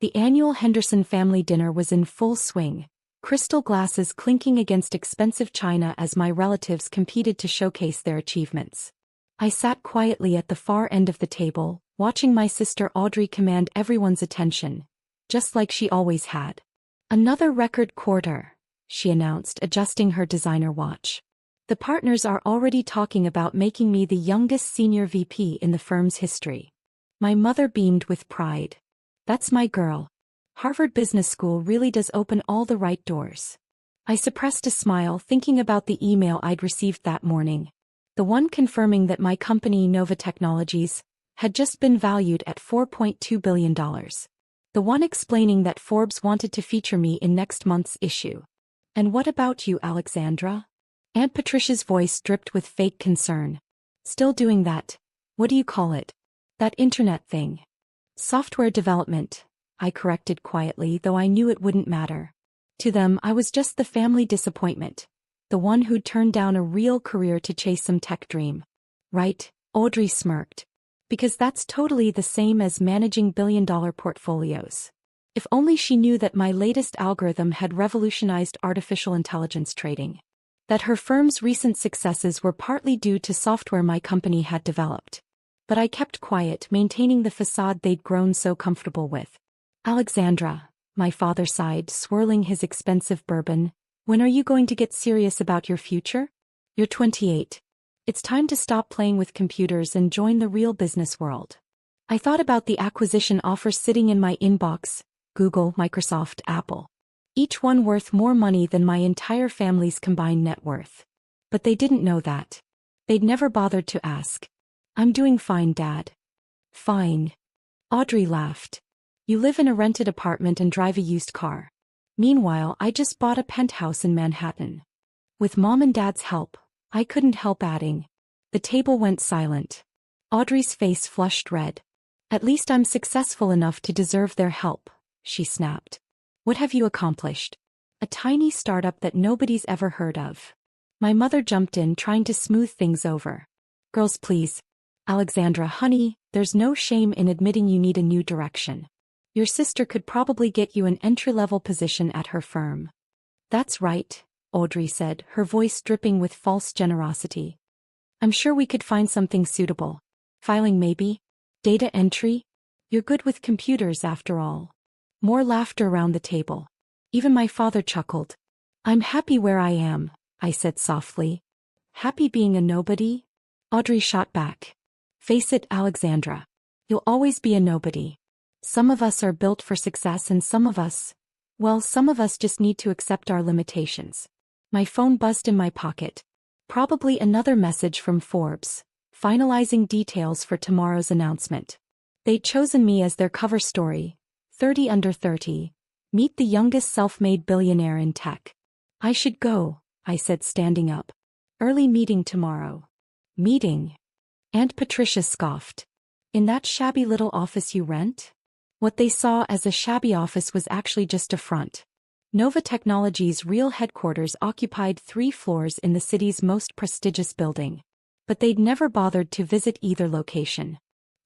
The annual Henderson family dinner was in full swing, crystal glasses clinking against expensive china as my relatives competed to showcase their achievements. I sat quietly at the far end of the table, watching my sister Audrey command everyone's attention, just like she always had. "Another record quarter," she announced, adjusting her designer watch. "The partners are already talking about making me the youngest senior VP in the firm's history." My mother beamed with pride. "That's my girl. Harvard Business School really does open all the right doors." I suppressed a smile thinking about the email I'd received that morning. The one confirming that my company, Nova Technologies, had just been valued at $4.2 billion. The one explaining that Forbes wanted to feature me in next month's issue. "And what about you, Alexandra?" Aunt Patricia's voice dripped with fake concern. "Still doing that, what do you call it? That internet thing." "Software development," I corrected quietly, though I knew it wouldn't matter. To them, I was just the family disappointment, the one who'd turned down a real career to chase some tech dream. "Right," Audrey smirked. "Because that's totally the same as managing billion-dollar portfolios." If only she knew that my latest algorithm had revolutionized artificial intelligence trading. That her firm's recent successes were partly due to software my company had developed. But I kept quiet, maintaining the facade they'd grown so comfortable with. "Alexandra," my father sighed, swirling his expensive bourbon, "when are you going to get serious about your future? You're 28. It's time to stop playing with computers and join the real business world." I thought about the acquisition offers sitting in my inbox: Google, Microsoft, Apple. Each one worth more money than my entire family's combined net worth. But they didn't know that. They'd never bothered to ask. "I'm doing fine, Dad." "Fine." Audrey laughed. "You live in a rented apartment and drive a used car. Meanwhile, I just bought a penthouse in Manhattan." With Mom and Dad's help, I couldn't help adding. The table went silent. Audrey's face flushed red. "At least I'm successful enough to deserve their help," she snapped. "What have you accomplished?" "A tiny startup that nobody's ever heard of." My mother jumped in, trying to smooth things over. "Girls, please. Alexandra, honey, there's no shame in admitting you need a new direction. Your sister could probably get you an entry-level position at her firm." "That's right," Audrey said, her voice dripping with false generosity. "I'm sure we could find something suitable. Filing maybe? Data entry? You're good with computers after all." More laughter around the table. Even my father chuckled. "I'm happy where I am," I said softly. "Happy being a nobody?" Audrey shot back. "Face it, Alexandra. You'll always be a nobody. Some of us are built for success and some of us just need to accept our limitations." My phone buzzed in my pocket. Probably another message from Forbes, finalizing details for tomorrow's announcement. They'd chosen me as their cover story. 30 under 30. Meet the youngest self-made billionaire in tech. "I should go," I said, standing up. "Early meeting tomorrow." "Meeting?" Aunt Patricia scoffed. "In that shabby little office you rent?" What they saw as a shabby office was actually just a front. Nova Technologies' real headquarters occupied 3 floors in the city's most prestigious building. But they'd never bothered to visit either location.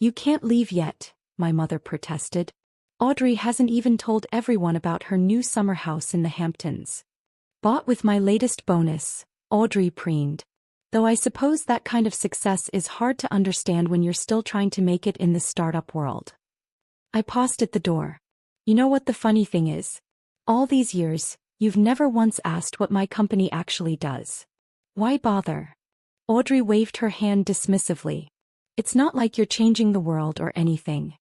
"You can't leave yet," my mother protested. "Audrey hasn't even told everyone about her new summer house in the Hamptons." "Bought with my latest bonus," Audrey preened. "Though I suppose that kind of success is hard to understand when you're still trying to make it in the startup world." I paused at the door. "You know what the funny thing is? All these years, you've never once asked what my company actually does. Why bother?" Audrey waved her hand dismissively. "It's not like you're changing the world or anything."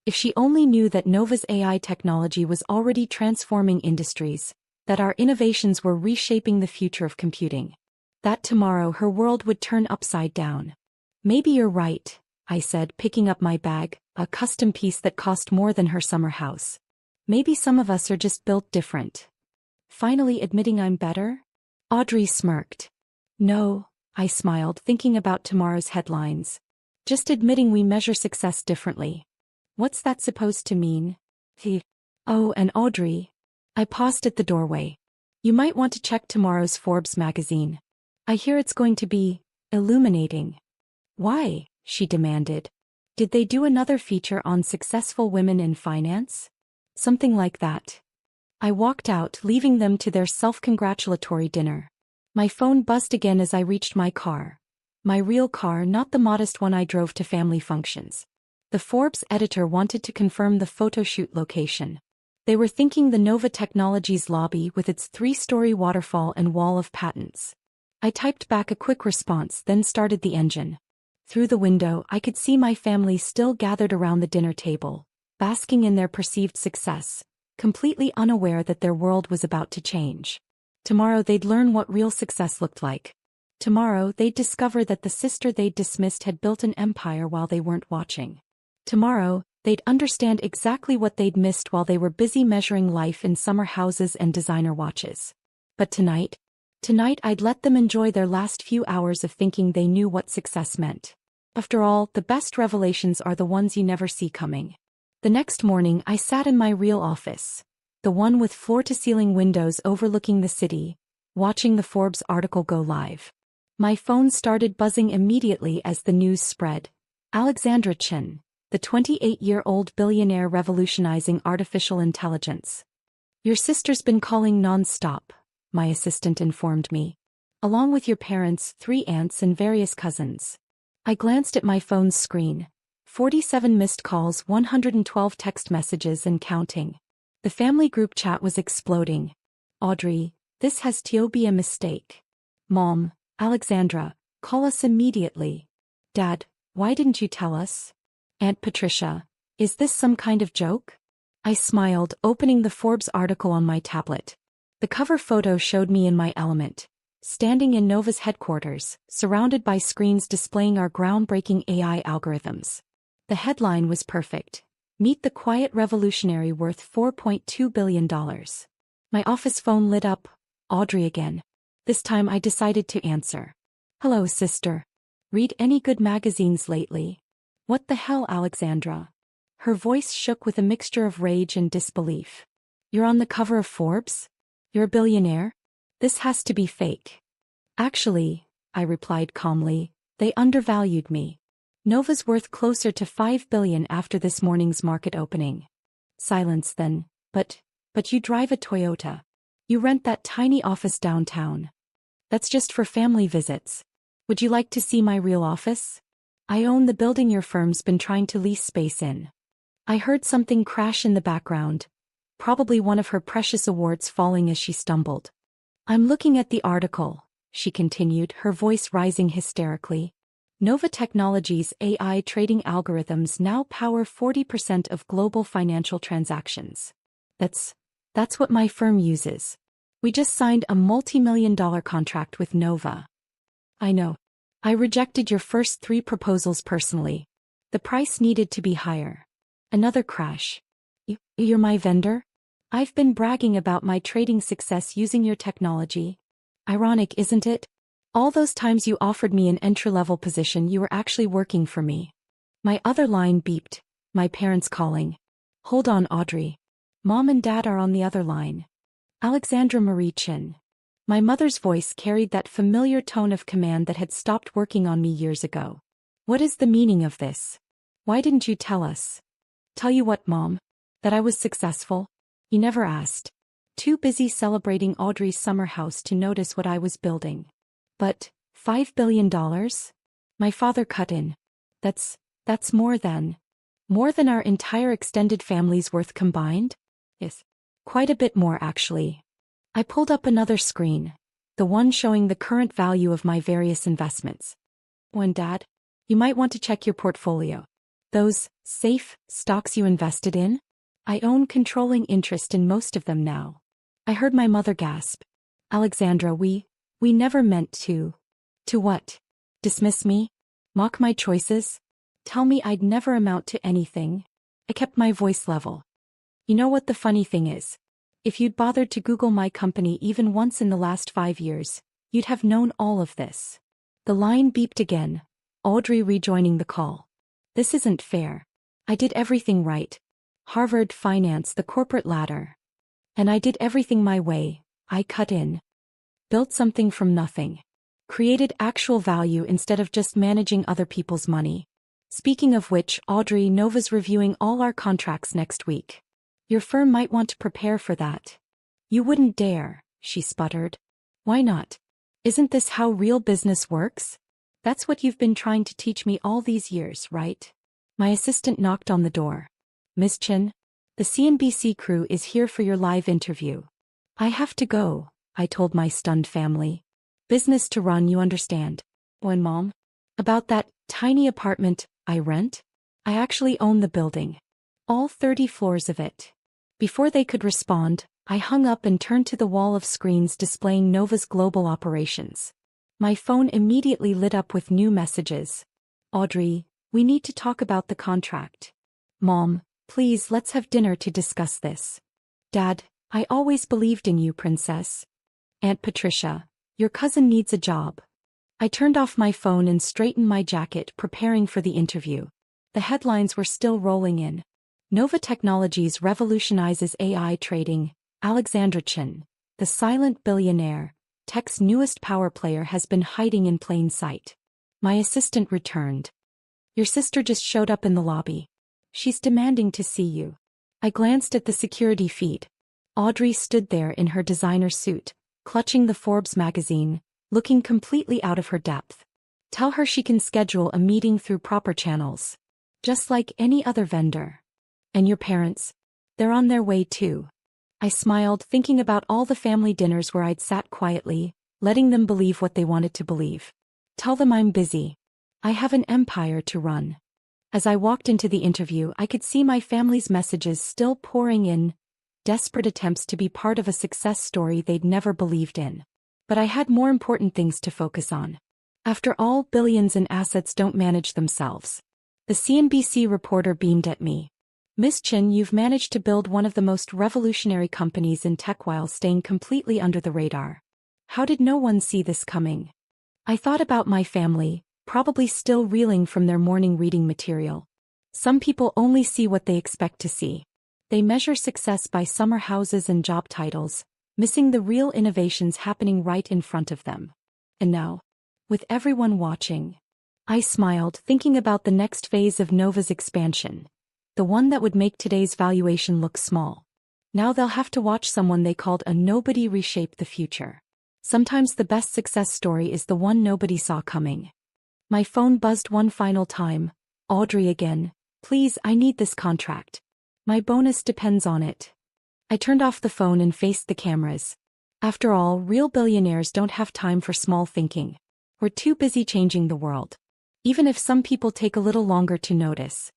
If she only knew that Nova's AI technology was already transforming industries, that our innovations were reshaping the future of computing. That tomorrow her world would turn upside down. "Maybe you're right," I said, picking up my bag, a custom piece that cost more than her summer house. "Maybe some of us are just built different." "Finally admitting I'm better?" Audrey smirked. "No," I smiled, thinking about tomorrow's headlines. "Just admitting we measure success differently." "What's that supposed to mean?" "Oh, and Audrey." I paused at the doorway. "You might want to check tomorrow's Forbes magazine. I hear it's going to be illuminating." "Why?" she demanded. "Did they do another feature on successful women in finance?" Something like that. I walked out, leaving them to their self-congratulatory dinner. My phone buzzed again as I reached my car. My real car, not the modest one I drove to family functions. The Forbes editor wanted to confirm the photo shoot location. They were thinking the Nova Technologies lobby with its 3-story waterfall and wall of patents. I typed back a quick response, then started the engine. Through the window, I could see my family still gathered around the dinner table, basking in their perceived success, completely unaware that their world was about to change. Tomorrow they'd learn what real success looked like. Tomorrow they'd discover that the sister they'd dismissed had built an empire while they weren't watching. Tomorrow, they'd understand exactly what they'd missed while they were busy measuring life in summer houses and designer watches. But tonight I'd let them enjoy their last few hours of thinking they knew what success meant. After all, the best revelations are the ones you never see coming. The next morning I sat in my real office, the one with floor-to-ceiling windows overlooking the city, watching the Forbes article go live. My phone started buzzing immediately as the news spread. Alexandra Chen, the 28-year-old billionaire revolutionizing artificial intelligence. Your sister's been calling non-stop, my assistant informed me. Along with your parents, 3 aunts and various cousins. I glanced at my phone's screen. 47 missed calls, 112 text messages and counting. The family group chat was exploding. Audrey, this has to be a mistake. Mom, Alexandra, call us immediately. Dad, why didn't you tell us? Aunt Patricia, is this some kind of joke? I smiled, opening the Forbes article on my tablet. The cover photo showed me in my element, standing in Nova's headquarters, surrounded by screens displaying our groundbreaking AI algorithms. The headline was perfect. Meet the quiet revolutionary worth $4.2 billion. My office phone lit up. Audrey again. This time I decided to answer. Hello, sister. Read any good magazines lately? What the hell, Alexandra? Her voice shook with a mixture of rage and disbelief. You're on the cover of Forbes? You're a billionaire? This has to be fake. Actually, I replied calmly, they undervalued me. Nova's worth closer to $5 billion after this morning's market opening. Silence then. But you drive a Toyota. You rent that tiny office downtown. That's just for family visits. Would you like to see my real office? I own the building your firm's been trying to lease space in. I heard something crash in the background, probably one of her precious awards falling as she stumbled. I'm looking at the article, she continued, her voice rising hysterically. Nova Technologies' AI trading algorithms now power 40% of global financial transactions. That's what my firm uses. We just signed a multi-million-dollar contract with Nova. I know. I rejected your first 3 proposals personally. The price needed to be higher. Another crash. You're my vendor? I've been bragging about my trading success using your technology. Ironic, isn't it? All those times you offered me an entry-level position, you were actually working for me. My other line beeped. My parents calling. Hold on, Audrey. Mom and Dad are on the other line. Alexandra Marie Chin. My mother's voice carried that familiar tone of command that had stopped working on me years ago. What is the meaning of this? Why didn't you tell us? Tell you what, Mom? That I was successful? You never asked. Too busy celebrating Audrey's summer house to notice what I was building. But, $5 billion? My father cut in. That's more than our entire extended family's worth combined? Yes. Quite a bit more, actually. I pulled up another screen, the one showing the current value of my various investments. Dad, you might want to check your portfolio. Those safe stocks you invested in? I own controlling interest in most of them now. I heard my mother gasp. Alexandra, we never meant to. To what? Dismiss me? Mock my choices? Tell me I'd never amount to anything? I kept my voice level. You know what the funny thing is? If you'd bothered to Google my company even once in the last 5 years, you'd have known all of this. The line beeped again, Audrey rejoining the call. This isn't fair. I did everything right. Harvard finance, the corporate ladder. And I did everything my way. I cut in. Built something from nothing. Created actual value instead of just managing other people's money. Speaking of which, Audrey, Nova's reviewing all our contracts next week. Your firm might want to prepare for that. You wouldn't dare, she sputtered. Why not? Isn't this how real business works? That's what you've been trying to teach me all these years, right? My assistant knocked on the door. Miss Chin, the CNBC crew is here for your live interview. I have to go, I told my stunned family. Business to run, you understand. Oh, and Mom? About that tiny apartment I rent? I actually own the building. All 30 floors of it. Before they could respond, I hung up and turned to the wall of screens displaying Nova's global operations. My phone immediately lit up with new messages. Audrey, we need to talk about the contract. Mom, please let's have dinner to discuss this. Dad, I always believed in you, Princess. Aunt Patricia, your cousin needs a job. I turned off my phone and straightened my jacket, preparing for the interview. The headlines were still rolling in. Nova Technologies revolutionizes AI trading. Alexandra Chin, the silent billionaire, tech's newest power player, has been hiding in plain sight. My assistant returned. Your sister just showed up in the lobby. She's demanding to see you. I glanced at the security feed. Audrey stood there in her designer suit, clutching the Forbes magazine, looking completely out of her depth. Tell her she can schedule a meeting through proper channels. Just like any other vendor. And your parents? They're on their way too. I smiled, thinking about all the family dinners where I'd sat quietly, letting them believe what they wanted to believe. Tell them I'm busy. I have an empire to run. As I walked into the interview, I could see my family's messages still pouring in, desperate attempts to be part of a success story they'd never believed in. But I had more important things to focus on. After all, billions in assets don't manage themselves. The CNBC reporter beamed at me. Miss Chin, you've managed to build one of the most revolutionary companies in tech while staying completely under the radar. How did no one see this coming? I thought about my family, probably still reeling from their morning reading material. Some people only see what they expect to see. They measure success by summer houses and job titles, missing the real innovations happening right in front of them. And now, with everyone watching, I smiled, thinking about the next phase of Nova's expansion. The one that would make today's valuation look small. Now they'll have to watch someone they called a nobody reshape the future. Sometimes the best success story is the one nobody saw coming. My phone buzzed one final time. Audrey again. Please, I need this contract. My bonus depends on it. I turned off the phone and faced the cameras. After all, real billionaires don't have time for small thinking. We're too busy changing the world. Even if some people take a little longer to notice.